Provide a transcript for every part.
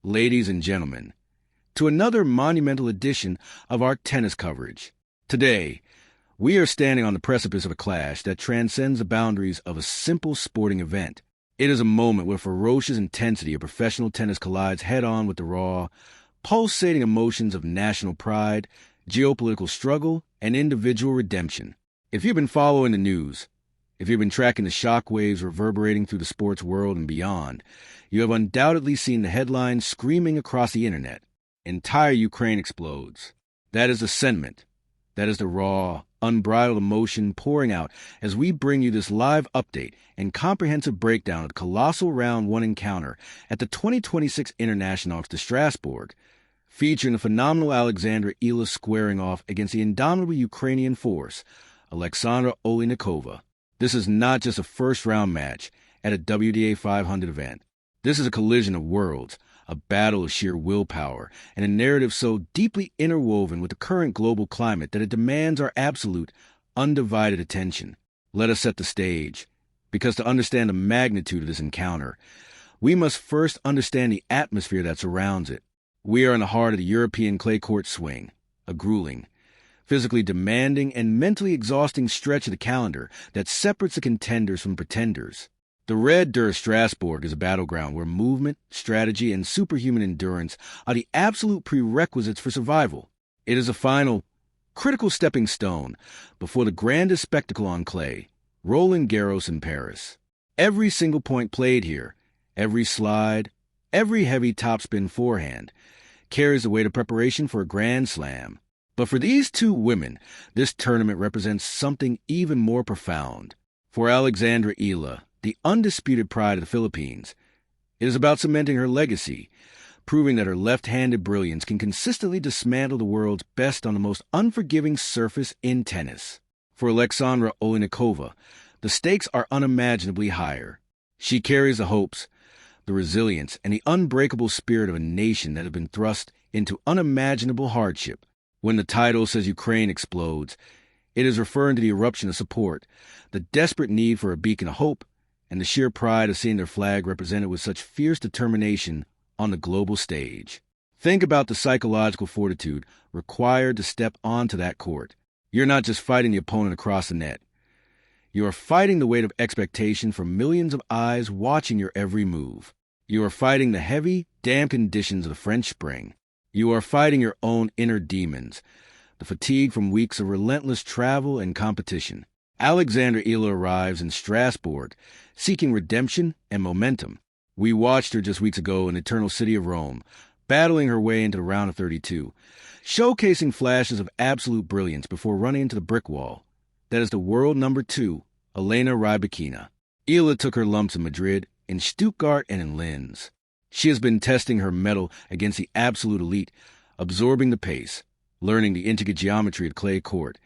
ladies and gentlemen, to another monumental edition of our tennis coverage. Today, we are standing on the precipice of a clash that transcends the boundaries of a simple sporting event. It is a moment where ferocious intensity of professional tennis collides head-on with the raw, pulsating emotions of national pride, geopolitical struggle, and individual redemption. If you've been following the news, if you've been tracking the shockwaves reverberating through the sports world and beyond, you have undoubtedly seen the headlines screaming across the internet. Entire Ukraine explodes. That is the sentiment. That is the raw, unbridled emotion pouring out as we bring you this live update and comprehensive breakdown of the colossal round one encounter at the 2026 Internationals to Strasbourg, featuring the phenomenal Alexandra Ela squaring off against the indomitable Ukrainian force, Alexandra Oliynykova. This is not just a first-round match at a WTA 500 event. This is a collision of worlds, a battle of sheer willpower, and a narrative so deeply interwoven with the current global climate that it demands our absolute, undivided attention. Let us set the stage, because to understand the magnitude of this encounter, we must first understand the atmosphere that surrounds it. We are in the heart of the European clay court swing, a grueling, physically demanding and mentally exhausting stretch of the calendar that separates the contenders from pretenders. The Red der Strasbourg is a battleground where movement, strategy, and superhuman endurance are the absolute prerequisites for survival. It is a final, critical stepping stone before the grandest spectacle on clay, Roland Garros in Paris. Every single point played here, every slide, every heavy topspin forehand, carries the weight of preparation for a Grand Slam. But for these two women, this tournament represents something even more profound. For Alexandra Ela, the undisputed pride of the Philippines, it is about cementing her legacy, proving that her left-handed brilliance can consistently dismantle the world's best on the most unforgiving surface in tennis. For Alexandra Oliynykova, the stakes are unimaginably higher. She carries the hopes, the resilience, and the unbreakable spirit of a nation that has been thrust into unimaginable hardship. When the title says Ukraine explodes, it is referring to the eruption of support, the desperate need for a beacon of hope, and the sheer pride of seeing their flag represented with such fierce determination on the global stage. Think about the psychological fortitude required to step onto that court. You're not just fighting the opponent across the net. You are fighting the weight of expectation from millions of eyes watching your every move. You are fighting the heavy, damp conditions of the French Spring. You are fighting your own inner demons, the fatigue from weeks of relentless travel and competition. Alexandra Ela arrives in Strasbourg, seeking redemption and momentum. We watched her just weeks ago in the eternal city of Rome, battling her way into the round of 32, showcasing flashes of absolute brilliance before running into the brick wall. That is the world number 2, Elena Rybakina. Ela took her lumps in Madrid, in Stuttgart, and in Linz. She has been testing her mettle against the absolute elite, absorbing the pace, learning the intricate geometry of the clay court,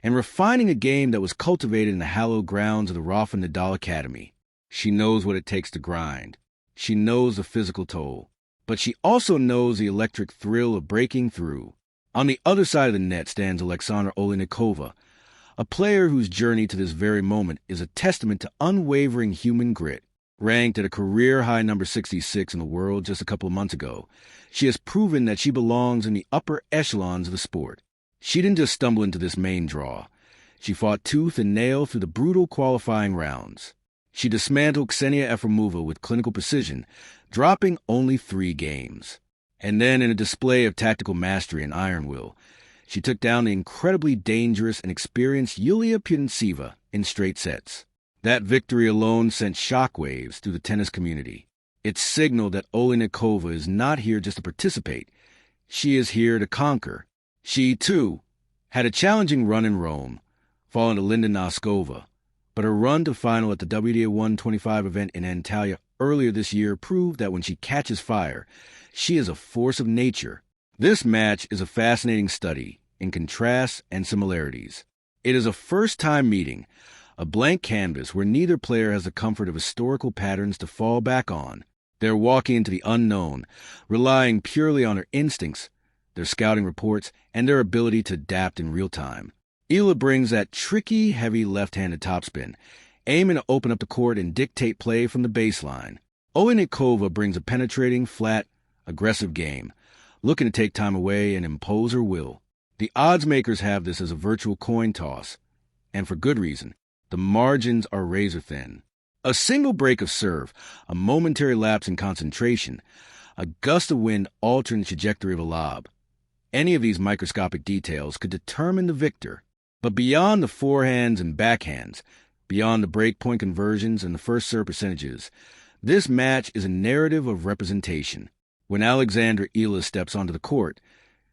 and refining a game that was cultivated in the hallowed grounds of the Rafa Nadal Academy. She knows what it takes to grind. She knows the physical toll. But she also knows the electric thrill of breaking through. On the other side of the net stands Alexandra Oliynykova, a player whose journey to this very moment is a testament to unwavering human grit. Ranked at a career-high number 66 in the world just a couple of months ago, she has proven that she belongs in the upper echelons of the sport. She didn't just stumble into this main draw. She fought tooth and nail through the brutal qualifying rounds. She dismantled Ksenia Efremova with clinical precision, dropping only 3 games. And then, in a display of tactical mastery and iron will, she took down the incredibly dangerous and experienced Yulia Putintseva in straight sets. That victory alone sent shockwaves through the tennis community. It signaled that Oliynykova is not here just to participate. She is here to conquer. She, too, had a challenging run in Rome, falling to Linda Noskova, but her run to final at the WTA 125 event in Antalya earlier this year proved that when she catches fire, she is a force of nature. This match is a fascinating study in contrasts and similarities. It is a first-time meeting, a blank canvas where neither player has the comfort of historical patterns to fall back on. They're walking into the unknown, relying purely on their instincts, their scouting reports, and their ability to adapt in real time. Ela brings that tricky, heavy left-handed topspin, aiming to open up the court and dictate play from the baseline. Oliynykova brings a penetrating, flat, aggressive game, looking to take time away and impose her will. The odds makers have this as a virtual coin toss, and for good reason. The margins are razor thin. A single break of serve, a momentary lapse in concentration, a gust of wind altering the trajectory of a lob. Any of these microscopic details could determine the victor. But beyond the forehands and backhands, beyond the breakpoint conversions and the first serve percentages, this match is a narrative of representation. When Alexandra Ela steps onto the court,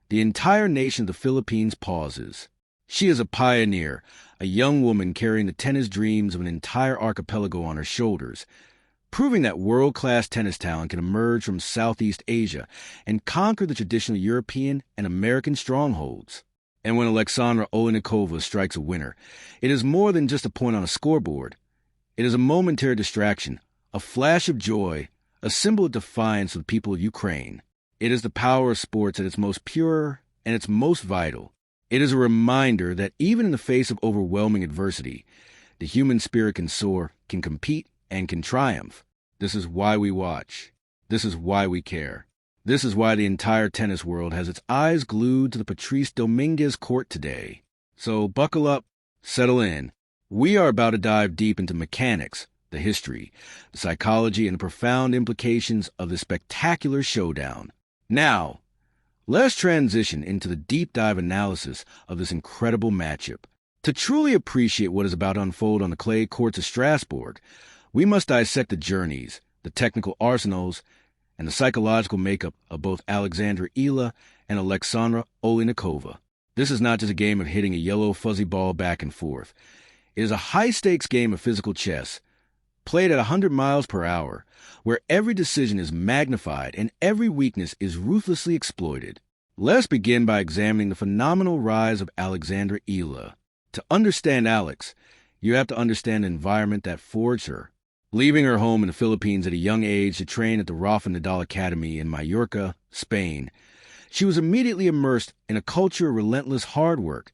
the entire nation of the Philippines pauses. She is a pioneer, a young woman carrying the tennis dreams of an entire archipelago on her shoulders, proving that world-class tennis talent can emerge from Southeast Asia and conquer the traditional European and American strongholds. And when Alexandra Oliynykova strikes a winner, it is more than just a point on a scoreboard. It is a momentary distraction, a flash of joy, a symbol of defiance of the people of Ukraine. It is the power of sports at its most pure and its most vital. It is a reminder that even in the face of overwhelming adversity, the human spirit can soar, can compete, and can triumph. This is why we watch. This is why we care. This is why the entire tennis world has its eyes glued to the Patrice Dominguez court today. So buckle up, settle in. We are about to dive deep into mechanics, the history, the psychology, and the profound implications of this spectacular showdown. Now, let's transition into the deep dive analysis of this incredible matchup. To truly appreciate what is about to unfold on the clay courts of Strasbourg, we must dissect the journeys, the technical arsenals, and the psychological makeup of both Alexandra Ela and Alexandra Oliynykova. This is not just a game of hitting a yellow fuzzy ball back and forth. It is a high-stakes game of physical chess, played at 100 miles per hour, where every decision is magnified and every weakness is ruthlessly exploited. Let's begin by examining the phenomenal rise of Alexandra Ela. To understand Alex, you have to understand the environment that forged her. Leaving her home in the Philippines at a young age to train at the Rafa Nadal Academy in Mallorca, Spain, she was immediately immersed in a culture of relentless hard work,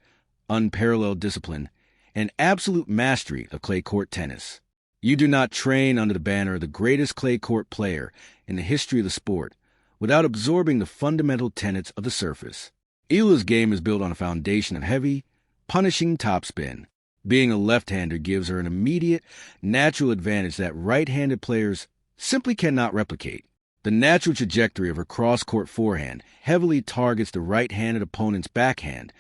unparalleled discipline, and absolute mastery of clay court tennis. You do not train under the banner of the greatest clay court player in the history of the sport without absorbing the fundamental tenets of the surface. Ela's game is built on a foundation of heavy, punishing topspin. Being a left-hander gives her an immediate, natural advantage that right-handed players simply cannot replicate. The natural trajectory of her cross-court forehand heavily targets the right-handed opponent's backhand,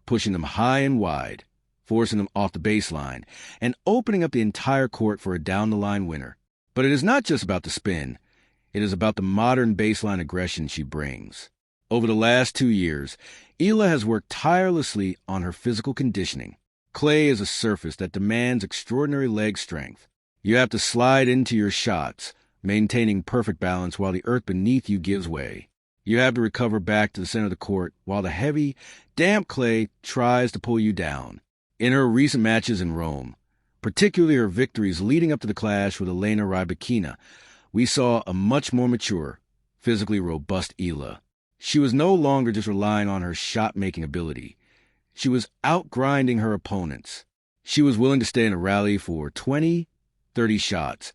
pushing them high and wide, forcing them off the baseline, and opening up the entire court for a down-the-line winner. But it is not just about the spin. It is about the modern baseline aggression she brings. Over the last 2 years, Ela has worked tirelessly on her physical conditioning. Clay is a surface that demands extraordinary leg strength. You have to slide into your shots, maintaining perfect balance while the earth beneath you gives way. You have to recover back to the center of the court while the heavy, damp clay tries to pull you down. In her recent matches in Rome, particularly her victories leading up to the clash with Elena Rybakina, we saw a much more mature, physically robust Ela. She was no longer just relying on her shot-making ability. She was outgrinding her opponents. She was willing to stay in a rally for 20, 30 shots,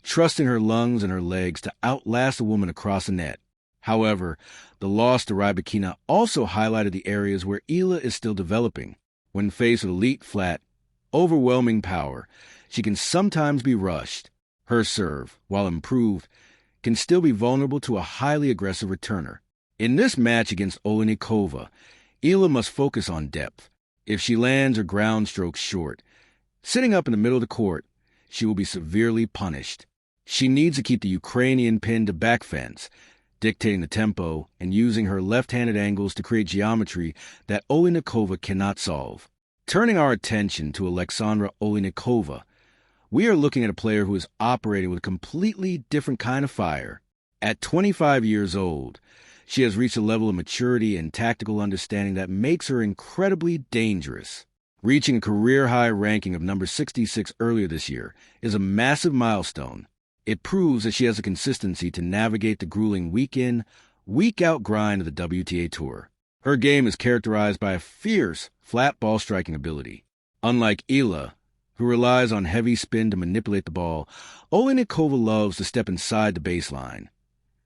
trusting her lungs and her legs to outlast a woman across the net. However, the loss to Rybakina also highlighted the areas where Ela is still developing. When faced with elite flat, overwhelming power, she can sometimes be rushed. Her serve, while improved, can still be vulnerable to a highly aggressive returner. In this match against Oliynykova, Ela must focus on depth. If she lands her ground strokes short, sitting up in the middle of the court, she will be severely punished. She needs to keep the Ukrainian pin to back fence, dictating the tempo and using her left-handed angles to create geometry that Oliynykova cannot solve. Turning our attention to Alexandra Oliynykova, we are looking at a player who is operating with a completely different kind of fire. At 25 years old, she has reached a level of maturity and tactical understanding that makes her incredibly dangerous. Reaching a career-high ranking of number 66 earlier this year is a massive milestone. It proves that she has the consistency to navigate the grueling week-in, week-out grind of the WTA Tour. Her game is characterized by a fierce, flat ball-striking ability. Unlike Ela, who relies on heavy spin to manipulate the ball, Oliynykova loves to step inside the baseline.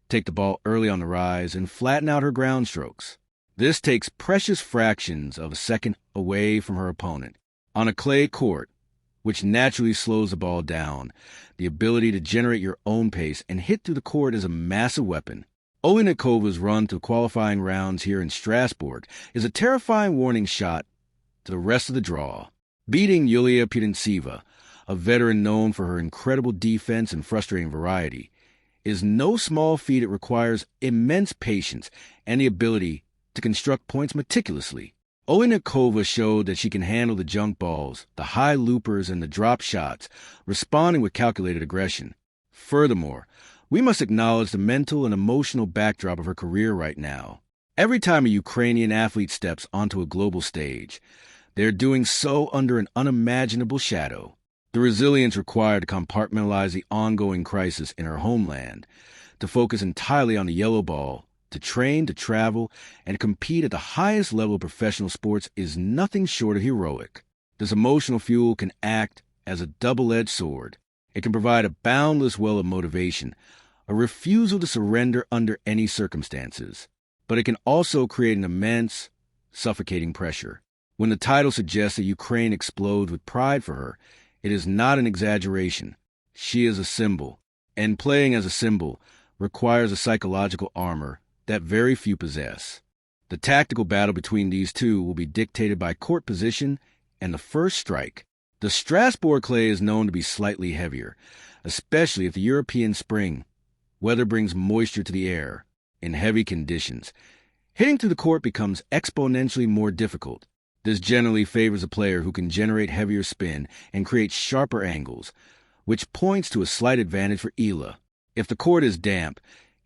take the ball early on the rise, and flatten out her ground strokes. This takes precious fractions of a second away from her opponent. On a clay court, which naturally slows the ball down, the ability to generate your own pace and hit through the court is a massive weapon. Oliynykova's run to qualifying rounds here in Strasbourg is a terrifying warning shot to the rest of the draw. Beating Yulia Putintseva, a veteran known for her incredible defense and frustrating variety, is no small feat. It requires immense patience and the ability to construct points meticulously. Oliynykova showed that she can handle the junk balls, the high loopers, and the drop shots, responding with calculated aggression. Furthermore, we must acknowledge the mental and emotional backdrop of her career right now. Every time a Ukrainian athlete steps onto a global stage, they're doing so under an unimaginable shadow. The resilience required to compartmentalize the ongoing crisis in her homeland, to focus entirely on the yellow ball, to train, to travel, and to compete at the highest level of professional sports is nothing short of heroic. This emotional fuel can act as a double-edged sword. It can provide a boundless well of motivation, a refusal to surrender under any circumstances. But it can also create an immense, suffocating pressure. When the title suggests that Ukraine explodes with pride for her, it is not an exaggeration. She is a symbol, and playing as a symbol requires a psychological armor that very few possess. The tactical battle between these two will be dictated by court position and the first strike. The Strasbourg clay is known to be slightly heavier, especially if the European spring weather brings moisture to the air. In heavy conditions, hitting through the court becomes exponentially more difficult. This generally favors a player who can generate heavier spin and create sharper angles, which points to a slight advantage for Ela. If the court is damp,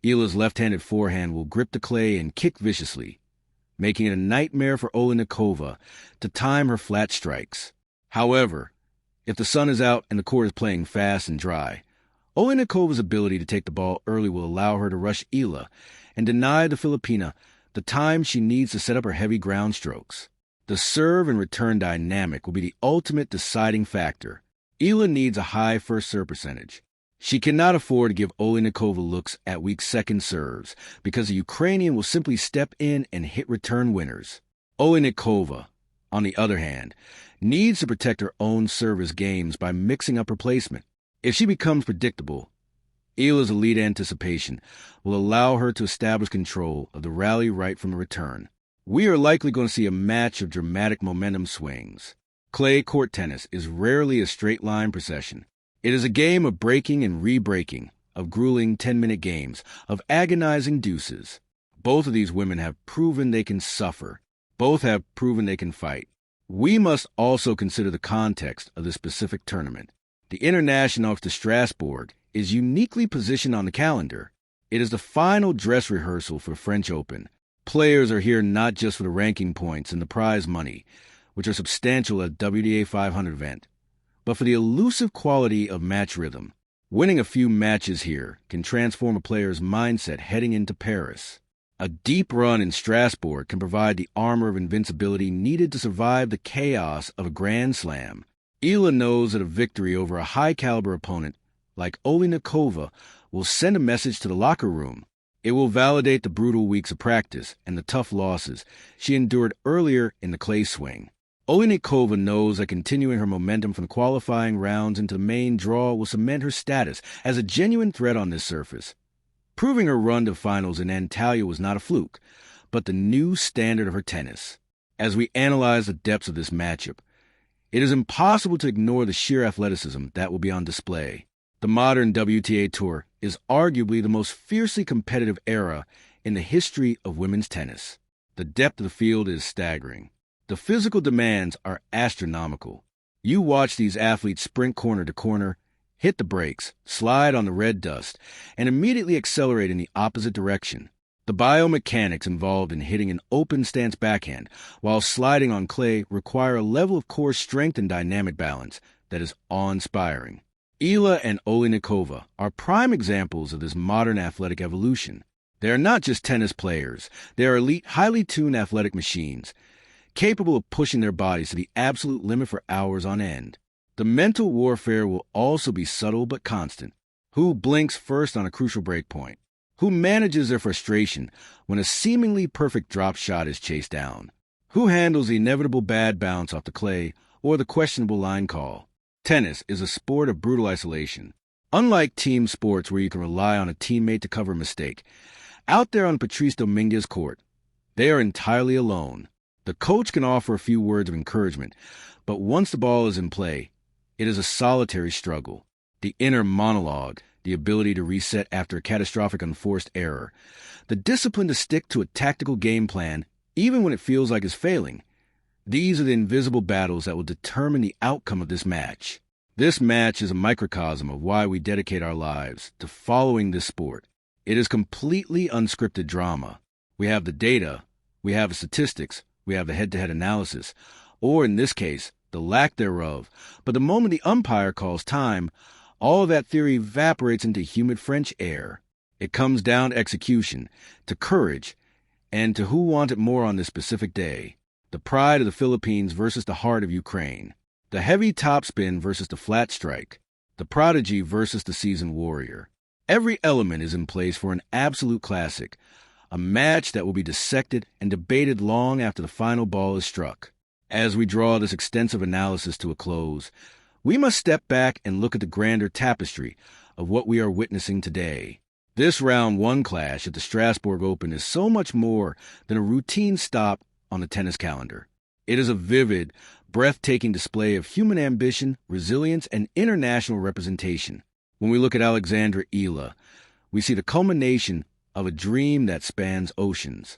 Ela's left-handed forehand will grip the clay and kick viciously, making it a nightmare for Oliynykova to time her flat strikes. However, if the sun is out and the court is playing fast and dry, Oliynikova's ability to take the ball early will allow her to rush Ela and deny the Filipina the time she needs to set up her heavy ground strokes. The serve and return dynamic will be the ultimate deciding factor. Ela needs a high first serve percentage. She cannot afford to give Oliynykova looks at weak second serves because the Ukrainian will simply step in and hit return winners. Oliynykova, on the other hand, needs to protect her own service games by mixing up her placement. If she becomes predictable, Ela's elite anticipation will allow her to establish control of the rally right from the return. We are likely going to see a match of dramatic momentum swings. Clay court tennis is rarely a straight-line procession. It is a game of breaking and re-breaking, of grueling 10-minute games, of agonizing deuces. Both of these women have proven they can suffer. Both have proven they can fight. We must also consider the context of this specific tournament. The International de Strasbourg is uniquely positioned on the calendar. It is the final dress rehearsal for the French Open. Players are here not just for the ranking points and the prize money, which are substantial at a WTA 500 event, but for the elusive quality of match rhythm. Winning a few matches here can transform a player's mindset heading into Paris. A deep run in Strasbourg can provide the armor of invincibility needed to survive the chaos of a Grand Slam. Ela knows that a victory over a high-caliber opponent like Oliynykova will send a message to the locker room. It will validate the brutal weeks of practice and the tough losses she endured earlier in the clay swing. Oliynykova knows that continuing her momentum from the qualifying rounds into the main draw will cement her status as a genuine threat on this surface. Proving her run to finals in Antalya was not a fluke, but the new standard of her tennis. As we analyze the depths of this matchup, it is impossible to ignore the sheer athleticism that will be on display. The modern WTA Tour is arguably the most fiercely competitive era in the history of women's tennis. The depth of the field is staggering. The physical demands are astronomical. You watch these athletes sprint corner to corner, hit the brakes, slide on the red dust, and immediately accelerate in the opposite direction. The biomechanics involved in hitting an open stance backhand while sliding on clay require a level of core strength and dynamic balance that is awe-inspiring. Ela and Oliynykova are prime examples of this modern athletic evolution. They are not just tennis players. They are elite, highly tuned athletic machines, capable of pushing their bodies to the absolute limit for hours on end. The mental warfare will also be subtle but constant. Who blinks first on a crucial break point? Who manages their frustration when a seemingly perfect drop shot is chased down? Who handles the inevitable bad bounce off the clay or the questionable line call? Tennis is a sport of brutal isolation. Unlike team sports where you can rely on a teammate to cover a mistake, out there on Patrice Dominguez's court, they are entirely alone. The coach can offer a few words of encouragement, but once the ball is in play, it is a solitary struggle. The inner monologue, the ability to reset after a catastrophic unforced error, the discipline to stick to a tactical game plan even when it feels like it's failing. These are the invisible battles that will determine the outcome of this match. This match is a microcosm of why we dedicate our lives to following this sport. It is completely unscripted drama. We have the data, we have the statistics, we have the head-to-head analysis, or in this case, the lack thereof. But the moment the umpire calls time, all of that theory evaporates into humid French air. It comes down to execution, to courage, and to who wanted more on this specific day. The pride of the Philippines versus the heart of Ukraine. The heavy topspin versus the flat strike. The prodigy versus the seasoned warrior. Every element is in place for an absolute classic, a match that will be dissected and debated long after the final ball is struck. As we draw this extensive analysis to a close, we must step back and look at the grander tapestry of what we are witnessing today. This round one clash at the Strasbourg Open is so much more than a routine stop on the tennis calendar. It is a vivid, breathtaking display of human ambition, resilience, and international representation. When we look at Alexandra Ela, we see the culmination of a dream that spans oceans.